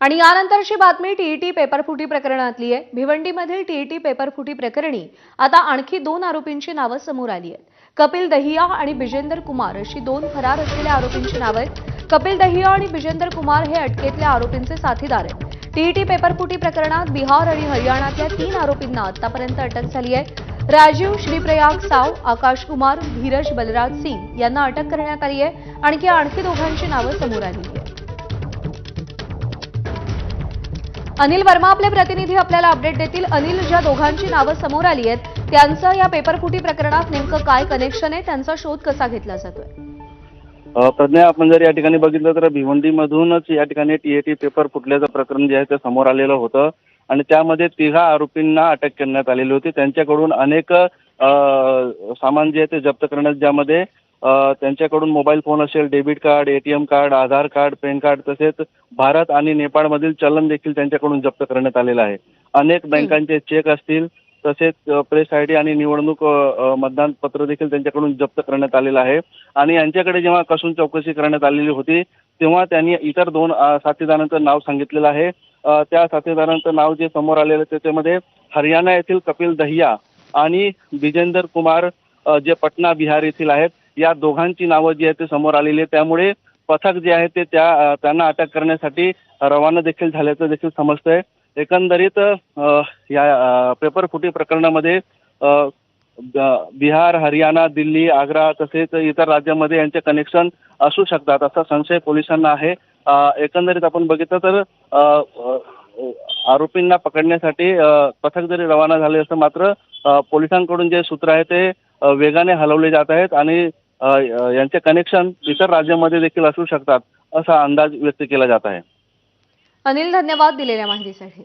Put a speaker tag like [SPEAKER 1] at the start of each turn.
[SPEAKER 1] आणि यानंतरची बातमी टीईटी पेपरफुटी प्रकरणातली आहे। भिवंडीमधील टीईटी पेपरफुटी प्रकरणी आता आणखी 2 आरोपींची नावं समोर आली आहेत। कपिल दहिया आणि बिजेंदर कुमार अशी 2 फरार असलेल्या आरोपींची नावं आहेत। कपिल दहिया आणि बिजेंदर कुमार हे अटकेतल्या आरोपींचे साथीदार आहेत। टीईटी पेपरफुटी प्रकरणात बिहार आणि हरियाणातल्या 3 आरोपींना आतापर्यंत अटक झाली आहे। राजीव श्रीप्रयाग साव, आकाश कुमार, धीरज बलराज सिंग यांना अटक करण्यात आली आहे। आणखी दोघांची नावं समोर आली आहेत। अनिल वर्मा आपले प्रतिनिधी आपल्याला अपडेट देतील। अनिल, ज्या दोघांची नावं समोर आली आहेत त्यांचं या पेपरफुटी प्रकरणात नेमकं काय कनेक्शन आहे, त्यांचा शोध कसा घेतला जातोय?
[SPEAKER 2] प्रज्ञा, आपण जर या ठिकाणी बघितलं तर भिवंडीमधूनच या ठिकाणी टीएटी पेपर फुटल्याचं प्रकरण जे आहे ते समोर आलेलं होतं आणि त्यामध्ये 3 आरोपींना अटक करण्यात आलेली होती। त्यांच्याकडून अनेक सामान जे आहे ते जप्त करण्यात, ज्यामध्ये त्यांच्याकडून मोबाईल फोन असेल, डेबिट कार्ड, एटीएम कार्ड, आधार कार्ड, पॅन कार्ड तसेच भारत आणि नेपाळमधील चलन देखील त्यांच्याकडून जप्त करण्यात आलेलं आहे। अनेक बँकांचे चेक असतील, तसेच प्रेस आयडी आणि निवडणूक मतदान पत्र देखील त्यांच्याकडून जप्त करण्यात आलेलं आहे। आणि यांच्याकडे जेव्हा कसून चौकशी करण्यात आलेली होती तेव्हा त्यांनी इतर 2 साथीदारांचं नाव सांगितलेलं आहे। त्या साथीदारांचं नाव जे समोर आलेलं त्याच्यामध्ये हरियाणा येथील कपिल दहिया आणि बिजेंदर कुमार जे पटना बिहार येथील आहेत, या दोघांची नावं जी आहेत ते समोर आलेली आहेत। त्यामुळे पथक जे आहे ते त्यांना अटक करण्यासाठी रवाना देखील झाल्याचं देखील समजतंय। एकंदरीत या पेपरफुटी प्रकरणामध्ये बिहार, हरियाणा, दिल्ली, आग्रा तसेच इतर राज्यांमध्ये यांचे कनेक्शन असू शकतात असा संशय पोलिसांना आहे। एकंदरीत आपण बघितलं तर आरोपींना पकडण्यासाठी पथक जरी रवाना झाले असं, मात्र पोलिसांकडून जे सूत्र आहे ते वेगाने हलवले जात आहेत आणि यांचे कनेक्शन इतर राज्यांमध्ये देखील असू शकतात असा अंदाज व्यक्त केला जात आहे।
[SPEAKER 1] अनिल, धन्यवाद दिलेल्या माहितीसाठी।